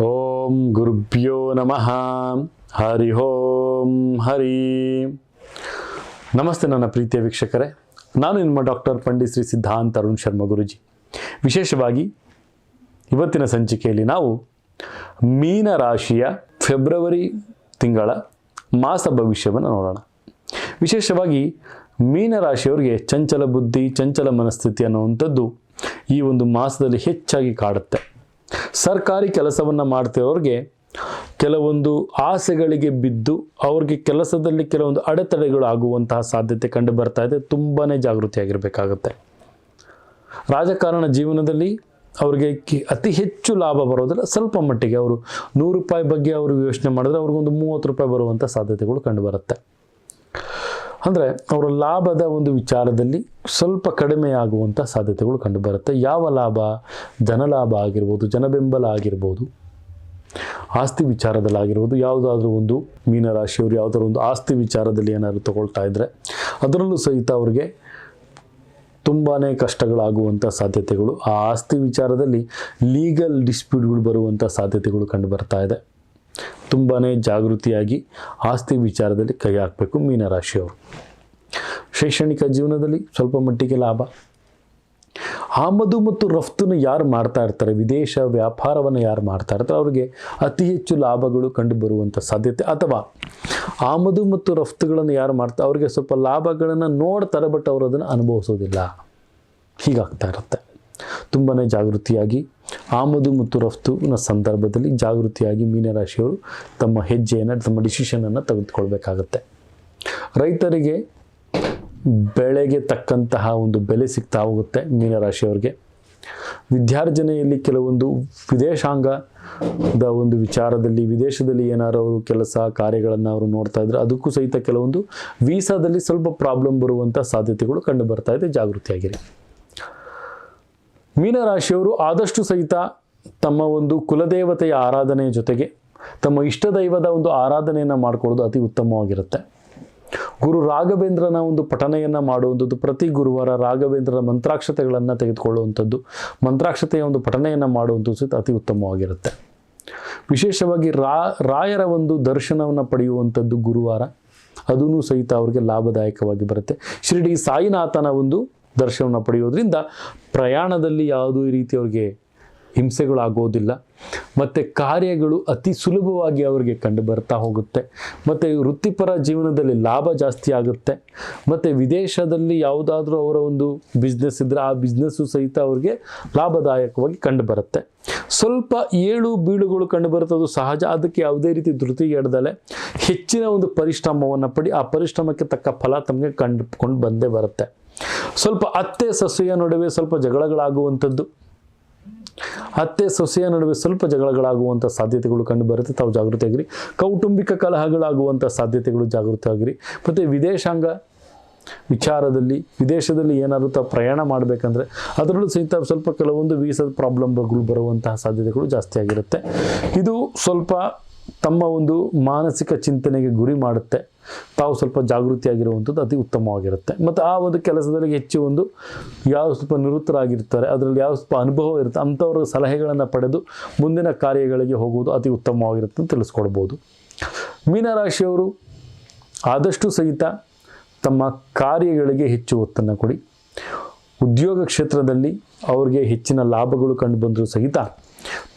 ಓಂ ಗುರುಭ್ಯೋ ನಮಃ. ಹರಿ ಓಂ ಹರಿ. ನಮಸ್ತೆ ನನ್ನ ಪ್ರೀತಿಯ ವೀಕ್ಷಕರೇ, ನಾನು ನಿಮ್ಮ ಡಾಕ್ಟರ್ ಪಂಡಿತ್ ಶ್ರೀ ಸಿದ್ಧಾಂತ ಅರುಣ್ ಶರ್ಮಾ ಗುರುಜಿ. ವಿಶೇಷವಾಗಿ ಇವತ್ತಿನ ಸಂಚಿಕೆಯಲ್ಲಿ ನಾವು ಮೀನ ರಾಶಿಯ ಫೆಬ್ರವರಿ ತಿಂಗಳ ಮಾಸ ಭವಿಷ್ಯವನ್ನು ನೋಡೋಣ. ವಿಶೇಷವಾಗಿ ಮೀನ ರಾಶಿಯವರಿಗೆ ಚಂಚಲ ಬುದ್ಧಿ, ಚಂಚಲ ಮನಸ್ಥಿತಿ ಅನ್ನುವಂಥದ್ದು ಈ ಒಂದು ಮಾಸದಲ್ಲಿ ಹೆಚ್ಚಾಗಿ ಕಾಡುತ್ತೆ. ಸರ್ಕಾರಿ ಕೆಲಸವನ್ನು ಮಾಡ್ತಿರೋರಿಗೆ ಕೆಲವೊಂದು ಆಸೆಗಳಿಗೆ ಬಿದ್ದು ಅವ್ರಿಗೆ ಕೆಲಸದಲ್ಲಿ ಕೆಲವೊಂದು ಅಡೆತಡೆಗಳು ಆಗುವಂತಹ ಸಾಧ್ಯತೆ ಕಂಡು ಬರ್ತಾ ಇದೆ. ತುಂಬಾ ಜಾಗೃತಿಯಾಗಿರಬೇಕಾಗುತ್ತೆ. ರಾಜಕಾರಣ ಜೀವನದಲ್ಲಿ ಅವ್ರಿಗೆ ಅತಿ ಹೆಚ್ಚು ಲಾಭ ಬರೋದಿಲ್ಲ. ಸ್ವಲ್ಪ ಮಟ್ಟಿಗೆ ಅವರು ₹100 ಬಗ್ಗೆ ಅವರು ಯೋಚನೆ ಮಾಡಿದ್ರೆ ಅವ್ರಿಗೊಂದು ₹30 ಬರುವಂಥ ಸಾಧ್ಯತೆಗಳು ಕಂಡು ಬರುತ್ತೆ. ಅಂದರೆ ಅವರ ಲಾಭದ ಒಂದು ವಿಚಾರದಲ್ಲಿ ಸ್ವಲ್ಪ ಕಡಿಮೆ ಆಗುವಂಥ ಸಾಧ್ಯತೆಗಳು ಕಂಡು ಬರುತ್ತೆ. ಯಾವ ಲಾಭ? ಧನಲಾಭ ಆಗಿರ್ಬೋದು, ಜನಬೆಂಬಲ ಆಗಿರ್ಬೋದು, ಆಸ್ತಿ ವಿಚಾರದಲ್ಲಾಗಿರ್ಬೋದು. ಯಾವುದಾದ್ರೂ ಒಂದು ಮೀನರಾಶಿಯವರು ಯಾವುದಾದ್ರೂ ಒಂದು ಆಸ್ತಿ ವಿಚಾರದಲ್ಲಿ ಏನಾದರೂ ತಗೊಳ್ತಾ ಇದ್ದರೆ ಅದರಲ್ಲೂ ಸಹಿತ ಅವ್ರಿಗೆ ತುಂಬಾ ಕಷ್ಟಗಳಾಗುವಂಥ ಸಾಧ್ಯತೆಗಳು, ಆ ಆಸ್ತಿ ವಿಚಾರದಲ್ಲಿ ಲೀಗಲ್ ಡಿಸ್ಪ್ಯೂಟ್ಗಳು ಬರುವಂಥ ಸಾಧ್ಯತೆಗಳು ಕಂಡು ಬರ್ತಾ ಇದೆ. ತುಂಬಾ ಜಾಗೃತಿಯಾಗಿ ಆಸ್ತಿ ವಿಚಾರದಲ್ಲಿ ಕೈ ಹಾಕಬೇಕು ಮೀನರಾಶಿಯವರು. ಶೈಕ್ಷಣಿಕ ಜೀವನದಲ್ಲಿ ಸ್ವಲ್ಪ ಮಟ್ಟಿಗೆ ಲಾಭ. ಆಮದು ಮತ್ತು ರಫ್ತನ್ನು ಯಾರು ಮಾಡ್ತಾ ಇರ್ತಾರೆ, ವಿದೇಶ ವ್ಯಾಪಾರವನ್ನು ಯಾರು ಮಾಡ್ತಾ ಇರ್ತಾರೆ ಅವರಿಗೆ ಅತಿ ಹೆಚ್ಚು ಲಾಭಗಳು ಕಂಡು ಬರುವಂಥ ಸಾಧ್ಯತೆ. ಅಥವಾ ಆಮದು ಮತ್ತು ರಫ್ತುಗಳನ್ನು ಯಾರು ಮಾಡ್ತಾರೆ ಅವರಿಗೆ ಸ್ವಲ್ಪ ಲಾಭಗಳನ್ನು ನೋಡ್ತಾರೆ, ಬಟ್ ಅವರು ಅದನ್ನು ಅನುಭವಿಸೋದಿಲ್ಲ. ಹೀಗಾಗ್ತಾ ಇರುತ್ತೆ. ತುಂಬಾ ಜಾಗೃತಿಯಾಗಿ ಆಮದು ಮತ್ತು ರಫ್ತುವಿನ ಸಂದರ್ಭದಲ್ಲಿ ಜಾಗೃತಿಯಾಗಿ ಮೀನರಾಶಿಯವರು ತಮ್ಮ ಹೆಜ್ಜೆಯನ್ನು, ತಮ್ಮ ಡಿಸಿಷನನ್ನು ತೆಗೆದುಕೊಳ್ಬೇಕಾಗತ್ತೆ. ರೈತರಿಗೆ ಬೆಳೆಗೆ ತಕ್ಕಂತಹ ಒಂದು ಬೆಲೆ ಸಿಗ್ತಾ ಹೋಗುತ್ತೆ ಮೀನರಾಶಿಯವರಿಗೆ. ವಿದ್ಯಾರ್ಜನೆಯಲ್ಲಿ ಕೆಲವೊಂದು ವಿದೇಶಾಂಗದ ಒಂದು ವಿಚಾರದಲ್ಲಿ, ವಿದೇಶದಲ್ಲಿ ಏನಾರು ಅವರು ಕೆಲಸ ಕಾರ್ಯಗಳನ್ನು ಅವರು ನೋಡ್ತಾ ಇದ್ರೆ ಅದಕ್ಕೂ ಸಹಿತ ಕೆಲವೊಂದು ವೀಸಾದಲ್ಲಿ ಸ್ವಲ್ಪ ಪ್ರಾಬ್ಲಮ್ ಬರುವಂಥ ಸಾಧ್ಯತೆಗಳು ಕಂಡು ಬರ್ತಾ ಇದೆ. ಜಾಗೃತಿಯಾಗಿರಿ. ಮೀನರಾಶಿಯವರು ಆದಷ್ಟು ಸಹಿತ ತಮ್ಮ ಒಂದು ಕುಲದೇವತೆಯ ಆರಾಧನೆಯ ಜೊತೆಗೆ ತಮ್ಮ ಇಷ್ಟ ದೈವದ ಒಂದು ಆರಾಧನೆಯನ್ನು ಮಾಡಿಕೊಳ್ಳೋದು ಅತಿ ಉತ್ತಮವಾಗಿರುತ್ತೆ. ಗುರು ರಾಘವೇಂದ್ರನ ಒಂದು ಪಠನೆಯನ್ನು ಮಾಡುವಂಥದ್ದು, ಪ್ರತಿ ಗುರುವಾರ ರಾಘವೇಂದ್ರನ ಮಂತ್ರಾಕ್ಷತೆಗಳನ್ನು ತೆಗೆದುಕೊಳ್ಳುವಂಥದ್ದು, ಮಂತ್ರಾಕ್ಷತೆಯ ಒಂದು ಪಠನೆಯನ್ನು ಮಾಡುವಂಥದ್ದು ಸಹಿತ ಅತಿ ಉತ್ತಮವಾಗಿರುತ್ತೆ. ವಿಶೇಷವಾಗಿ ರಾಯರ ಒಂದು ದರ್ಶನವನ್ನು ಪಡೆಯುವಂಥದ್ದು ಗುರುವಾರ, ಅದೂ ಸಹಿತ ಅವರಿಗೆ ಲಾಭದಾಯಕವಾಗಿ ಬರುತ್ತೆ. ಶಿರಡಿ ಸಾಯಿನಾಥನ ಒಂದು ದರ್ಶನವನ್ನು ಪಡೆಯೋದ್ರಿಂದ ಪ್ರಯಾಣದಲ್ಲಿ ಯಾವುದೇ ರೀತಿ ಅವ್ರಿಗೆ ಹಿಂಸೆಗಳಾಗೋದಿಲ್ಲ. ಮತ್ತು ಕಾರ್ಯಗಳು ಅತಿ ಸುಲಭವಾಗಿ ಅವರಿಗೆ ಕಂಡು ಬರ್ತಾ ಹೋಗುತ್ತೆ. ಮತ್ತು ವೃತ್ತಿಪರ ಜೀವನದಲ್ಲಿ ಲಾಭ ಜಾಸ್ತಿ ಆಗುತ್ತೆ. ಮತ್ತು ವಿದೇಶದಲ್ಲಿ ಯಾವುದಾದ್ರೂ ಅವರ ಒಂದು ಬಿಸ್ನೆಸ್ ಇದ್ದರೆ ಆ ಬಿಸ್ನೆಸ್ಸು ಸಹಿತ ಅವ್ರಿಗೆ ಲಾಭದಾಯಕವಾಗಿ ಕಂಡು ಬರುತ್ತೆ. ಸ್ವಲ್ಪ ಏಳು ಬೀಳುಗಳು ಕಂಡು ಬರುತ್ತದು ಸಹಜ. ಅದಕ್ಕೆ ಯಾವುದೇ ರೀತಿ ಧೃತಿಗೆಡದಲೆ ಹೆಚ್ಚಿನ ಒಂದು ಪರಿಶ್ರಮವನ್ನು ಪಡಿ, ಆ ಪರಿಶ್ರಮಕ್ಕೆ ತಕ್ಕ ಫಲ ತಮಗೆ ಕಂಡುಕೊಂಡು ಬಂದೇ ಬರುತ್ತೆ. ಸ್ವಲ್ಪ ಅತ್ತೆ ಸೊಸೆಯ ನಡುವೆ ಸ್ವಲ್ಪ ಜಗಳಗಳಾಗುವಂಥದ್ದು, ಅತ್ತೆ ಸೊಸೆಯ ನಡುವೆ ಸ್ವಲ್ಪ ಜಗಳಗಳಾಗುವಂಥ ಸಾಧ್ಯತೆಗಳು ಕಂಡು ಬರುತ್ತೆ. ತಾವು ಜಾಗೃತಿಯಾಗಿರಿ. ಕೌಟುಂಬಿಕ ಕಲಹಗಳಾಗುವಂಥ ಸಾಧ್ಯತೆಗಳು ಜಾಗೃತಿಯಾಗಿರಿ. ಮತ್ತು ವಿದೇಶಾಂಗ ವಿಚಾರದಲ್ಲಿ, ವಿದೇಶದಲ್ಲಿ ಏನಾದರೂ ತಾವು ಪ್ರಯಾಣ ಮಾಡಬೇಕಂದ್ರೆ ಅದರಲ್ಲೂ ಸಹಿತ ಸ್ವಲ್ಪ ಕೆಲವೊಂದು ವೀಸಾದ ಪ್ರಾಬ್ಲಮ್ಗಳು ಬರುವಂತಹ ಸಾಧ್ಯತೆಗಳು ಜಾಸ್ತಿ ಆಗಿರುತ್ತೆ. ಇದು ಸ್ವಲ್ಪ ತಮ್ಮ ಒಂದು ಮಾನಸಿಕ ಚಿಂತನೆಗೆ ಗುರಿ ಮಾಡುತ್ತೆ. ತಾವು ಸ್ವಲ್ಪ ಜಾಗೃತಿಯಾಗಿರುವಂಥದ್ದು ಅತಿ ಉತ್ತಮವಾಗಿರುತ್ತೆ. ಮತ್ತು ಆ ಒಂದು ಕೆಲಸದಲ್ಲಿ ಹೆಚ್ಚು ಒಂದು ಯಾವ ಸ್ವಲ್ಪ ನಿವೃತ್ತರಾಗಿರ್ತಾರೆ, ಅದರಲ್ಲಿ ಯಾವ ಸ್ವಲ್ಪ ಅನುಭವ ಇರುತ್ತೆ, ಅಂಥವ್ರ ಸಲಹೆಗಳನ್ನು ಪಡೆದು ಮುಂದಿನ ಕಾರ್ಯಗಳಿಗೆ ಹೋಗುವುದು ಅತಿ ಉತ್ತಮವಾಗಿರುತ್ತೆ ಅಂತ ತಿಳಿಸ್ಕೊಡ್ಬೋದು. ಮೀನರಾಶಿಯವರು ಆದಷ್ಟು ಸಹಿತ ತಮ್ಮ ಕಾರ್ಯಗಳಿಗೆ ಹೆಚ್ಚು ಒತ್ತನ್ನು ಕೊಡಿ. ಉದ್ಯೋಗ ಕ್ಷೇತ್ರದಲ್ಲಿ ಅವ್ರಿಗೆ ಹೆಚ್ಚಿನ ಲಾಭಗಳು ಕಂಡು ಬಂದರೂ ಸಹಿತ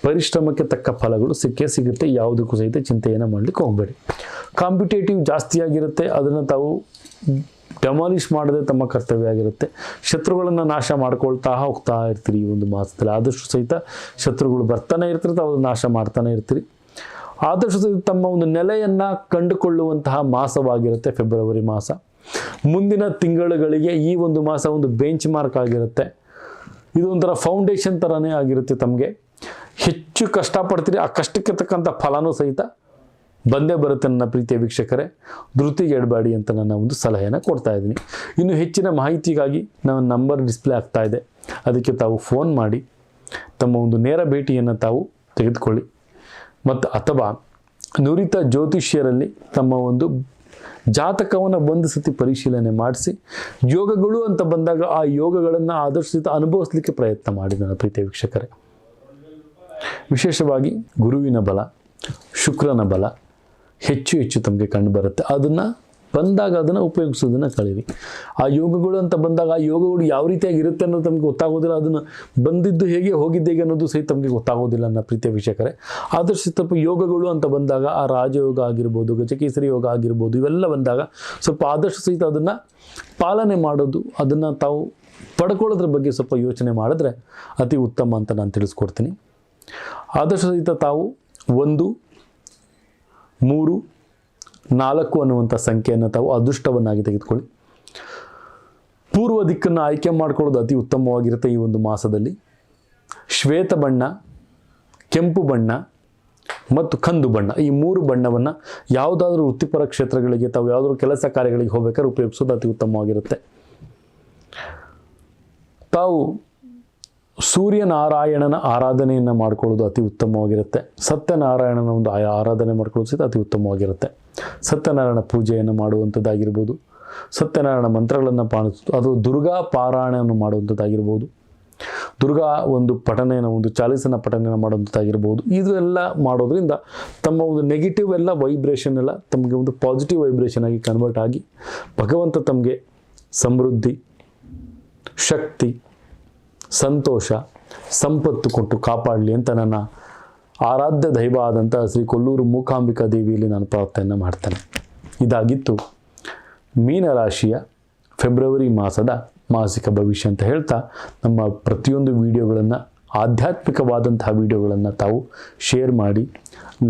ಪರಿಶ್ರಮಕ್ಕೆ ತಕ್ಕ ಫಲಗಳು ಸಿಕ್ಕೇ ಸಿಗುತ್ತೆ. ಯಾವುದಕ್ಕೂ ಸಹಿತ ಚಿಂತೆಯನ್ನು ಮಾಡಲಿಕ್ಕೆ ಹೋಗಬೇಡಿ. ಕಾಂಪಿಟೇಟಿವ್ ಜಾಸ್ತಿಯಾಗಿರುತ್ತೆ, ಅದನ್ನು ತಾವು ಡೆಮಾಲಿಷ್ ಮಾಡದೆ ತಮ್ಮ ಕರ್ತವ್ಯ ಆಗಿರುತ್ತೆ. ಶತ್ರುಗಳನ್ನು ನಾಶ ಮಾಡ್ಕೊಳ್ತಾ ಹೋಗ್ತಾ ಇರ್ತೀರಿ ಈ ಒಂದು ಮಾಸದಲ್ಲಿ. ಆದಷ್ಟು ಸಹಿತ ಶತ್ರುಗಳು ಬರ್ತಾನೆ ಇರ್ತಾರೆ, ತಾವು ನಾಶ ಮಾಡ್ತಾನೆ ಇರ್ತೀರಿ. ಆದಷ್ಟು ಸಹಿತ ತಮ್ಮ ಒಂದು ನೆಲೆಯನ್ನು ಕಂಡುಕೊಳ್ಳುವಂತಹ ಮಾಸವಾಗಿರುತ್ತೆ ಫೆಬ್ರವರಿ ಮಾಸ. ಮುಂದಿನ ತಿಂಗಳುಗಳಿಗೆ ಈ ಒಂದು ಮಾಸ ಒಂದು ಬೆಂಚ್ ಮಾರ್ಕ್ ಆಗಿರುತ್ತೆ. ಇದು ಒಂಥರ ಫೌಂಡೇಶನ್ ಥರನೇ ಆಗಿರುತ್ತೆ. ತಮಗೆ ಹೆಚ್ಚು ಕಷ್ಟಪಡ್ತೀರಿ, ಆ ಕಷ್ಟಕ್ಕೆ ತಕ್ಕಂಥ ಫಲನೂ ಸಹಿತ ಬಂದೇ ಬರುತ್ತೆ. ನನ್ನ ಪ್ರೀತಿಯ ವೀಕ್ಷಕರೇ, ಧೃತಿಗೆಡಬೇಡಿ ಅಂತ ನನ್ನ ಒಂದು ಸಲಹೆಯನ್ನು ಕೊಡ್ತಾ ಇದ್ದೀನಿ. ಇನ್ನು ಹೆಚ್ಚಿನ ಮಾಹಿತಿಗಾಗಿ ನನ್ನ ನಂಬರ್ ಡಿಸ್ಪ್ಲೇ ಆಗ್ತಾ ಇದೆ, ಅದಕ್ಕೆ ತಾವು ಫೋನ್ ಮಾಡಿ ತಮ್ಮ ಒಂದು ನೇರ ಭೇಟಿಯನ್ನು ತಾವು ತೆಗೆದುಕೊಳ್ಳಿ. ಮತ್ತು ಅಥವಾ ನುರಿತ ಜ್ಯೋತಿಷ್ಯರಲ್ಲಿ ತಮ್ಮ ಒಂದು ಜಾತಕವನ್ನು ಒಂದು ಸತಿ ಪರಿಶೀಲನೆ ಮಾಡಿಸಿ, ಯೋಗಗಳು ಅಂತ ಬಂದಾಗ ಆ ಯೋಗಗಳನ್ನು ಆದಷ್ಟು ಅನುಭವಿಸಲಿಕ್ಕೆ ಪ್ರಯತ್ನ ಮಾಡಿ ನನ್ನ ಪ್ರೀತಿಯ ವೀಕ್ಷಕರೇ. ವಿಶೇಷವಾಗಿ ಗುರುವಿನ ಬಲ, ಶುಕ್ರನ ಬಲ ಹೆಚ್ಚು ಹೆಚ್ಚು ತಮಗೆ ಕಂಡು ಬರುತ್ತೆ. ಅದನ್ನು ಬಂದಾಗ ಅದನ್ನು ಉಪಯೋಗಿಸೋದನ್ನು ಕಳೀರಿ. ಆ ಯೋಗಗಳು ಅಂತ ಬಂದಾಗ ಆ ಯೋಗಗಳು ಯಾವ ರೀತಿಯಾಗಿ ಇರುತ್ತೆ ಅನ್ನೋದು ತಮಗೆ ಗೊತ್ತಾಗೋದಿಲ್ಲ. ಅದನ್ನು ಬಂದಿದ್ದು ಹೇಗೆ ಹೋಗಿದ್ದು ಹೇಗೆ ಅನ್ನೋದು ಸಹಿತ ತಮಗೆ ಗೊತ್ತಾಗೋದಿಲ್ಲ ಅನ್ನೋ ಪ್ರೀತಿಯ ವೀಕ್ಷಕರೇ. ಆದಷ್ಟು ಸ್ವಲ್ಪ ಯೋಗಗಳು ಅಂತ ಬಂದಾಗ ಆ ರಾಜಯೋಗ ಆಗಿರ್ಬೋದು, ಗಜಕೇಸರಿ ಯೋಗ ಆಗಿರ್ಬೋದು, ಇವೆಲ್ಲ ಬಂದಾಗ ಸ್ವಲ್ಪ ಆದಷ್ಟು ಸಹಿತ ಅದನ್ನು ಪಾಲನೆ ಮಾಡೋದು, ಅದನ್ನು ತಾವು ಪಡ್ಕೊಳ್ಳೋದ್ರ ಬಗ್ಗೆ ಸ್ವಲ್ಪ ಯೋಚನೆ ಮಾಡಿದ್ರೆ ಅತಿ ಉತ್ತಮ ಅಂತ ನಾನು ತಿಳಿಸ್ಕೊಡ್ತೀನಿ. ಆದಷ್ಟು ಸಹಿತ ತಾವು 1, 3, 4 ಅನ್ನುವಂಥ ಸಂಖ್ಯೆಯನ್ನು ತಾವು ಅದೃಷ್ಟವನ್ನಾಗಿ ತೆಗೆದುಕೊಳ್ಳಿ. ಪೂರ್ವ ದಿಕ್ಕನ್ನು ಆಯ್ಕೆ ಮಾಡ್ಕೊಳ್ಳೋದು ಅತಿ ಉತ್ತಮವಾಗಿರುತ್ತೆ. ಈ ಒಂದು ಮಾಸದಲ್ಲಿ ಶ್ವೇತ ಬಣ್ಣ, ಕೆಂಪು ಬಣ್ಣ ಮತ್ತು ಕಂದು ಬಣ್ಣ, ಈ 3 ಬಣ್ಣವನ್ನು ಯಾವುದಾದ್ರೂ ವೃತ್ತಿಪರ ಕ್ಷೇತ್ರಗಳಿಗೆ, ತಾವು ಯಾವುದಾದ್ರೂ ಕೆಲಸ ಕಾರ್ಯಗಳಿಗೆ ಹೋಗ್ಬೇಕಾದ್ರೆ ಉಪಯೋಗಿಸೋದು ಅತಿ ಉತ್ತಮವಾಗಿರುತ್ತೆ. ತಾವು ಸೂರ್ಯನಾರಾಯಣನ ಆರಾಧನೆಯನ್ನು ಮಾಡ್ಕೊಳ್ಳೋದು ಅತಿ ಉತ್ತಮವಾಗಿರುತ್ತೆ. ಸತ್ಯನಾರಾಯಣನ ಒಂದು ಆರಾಧನೆ ಮಾಡ್ಕೊಳ್ಳೋದು ಸಹಿತ ಅತಿ ಉತ್ತಮವಾಗಿರುತ್ತೆ. ಸತ್ಯನಾರಾಯಣ ಪೂಜೆಯನ್ನು ಮಾಡುವಂಥದ್ದಾಗಿರ್ಬೋದು, ಸತ್ಯನಾರಾಯಣ ಮಂತ್ರಗಳನ್ನು ಪಾಲಿಸೋದು, ಅದು ದುರ್ಗಾ ಪಾರಾಯಣವನ್ನು ಮಾಡುವಂಥದ್ದಾಗಿರ್ಬೋದು, ದುರ್ಗಾ ಒಂದು ಪಠನೆಯನ್ನು, ಒಂದು ಚಾಲೀಸನ ಪಠನೆಯನ್ನು ಮಾಡುವಂಥದ್ದಾಗಿರ್ಬೋದು. ಇದು ಎಲ್ಲ ಮಾಡೋದ್ರಿಂದ ತಮ್ಮ ಒಂದು ನೆಗೆಟಿವ್ ಎಲ್ಲ ವೈಬ್ರೇಷನ್ ಎಲ್ಲ ತಮಗೆ ಒಂದು ಪಾಸಿಟಿವ್ ವೈಬ್ರೇಷನ್ ಆಗಿ ಕನ್ವರ್ಟ್ ಆಗಿ ಭಗವಂತ ತಮಗೆ ಸಮೃದ್ಧಿ, ಶಕ್ತಿ, ಸಂತೋಷ, ಸಂಪತ್ತು ಕೊಟ್ಟು ಕಾಪಾಡಲಿ ಅಂತ ನನ್ನ ಆರಾಧ್ಯ ದೈವ ಆದಂಥ ಶ್ರೀ ಕೊಲ್ಲೂರು ಮೂಕಾಂಬಿಕಾ ದೇವಿಯಲ್ಲಿ ನಾನು ಪ್ರಾರ್ಥನೆಯನ್ನು ಮಾಡ್ತೇನೆ. ಇದಾಗಿತ್ತು ಮೀನರಾಶಿಯ ಫೆಬ್ರವರಿ ಮಾಸದ ಮಾಸಿಕ ಭವಿಷ್ಯ ಅಂತ ಹೇಳ್ತಾ, ನಮ್ಮ ಪ್ರತಿಯೊಂದು ವಿಡಿಯೋಗಳನ್ನು, ಆಧ್ಯಾತ್ಮಿಕವಾದಂತಹ ವಿಡಿಯೋಗಳನ್ನು ತಾವು ಶೇರ್ ಮಾಡಿ,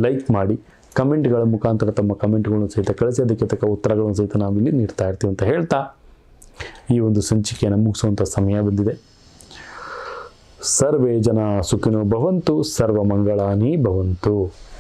ಲೈಕ್ ಮಾಡಿ, ಕಮೆಂಟ್ಗಳ ಮುಖಾಂತರ ತಮ್ಮ ಕಮೆಂಟ್ಗಳನ್ನು ಸಹಿತ ಕಳಿಸಿ ಅದಕ್ಕೆ ತಕ್ಕ ಉತ್ತರಗಳನ್ನು ಸಹಿತ ನಾವಿಲ್ಲಿ ನೀಡ್ತಾ ಇರ್ತೀವಿ ಅಂತ ಹೇಳ್ತಾ ಈ ಒಂದು ಸಂಚಿಕೆಯನ್ನು ಮುಗಿಸುವಂಥ ಸಮಯ ಬಂದಿದೆ. ಸರ್ವೇ ಜನ ಸುಖಿನೋ ಭವಂತು, ಸರ್ವಮಂಗಳಾನಿ ಭವಂತು.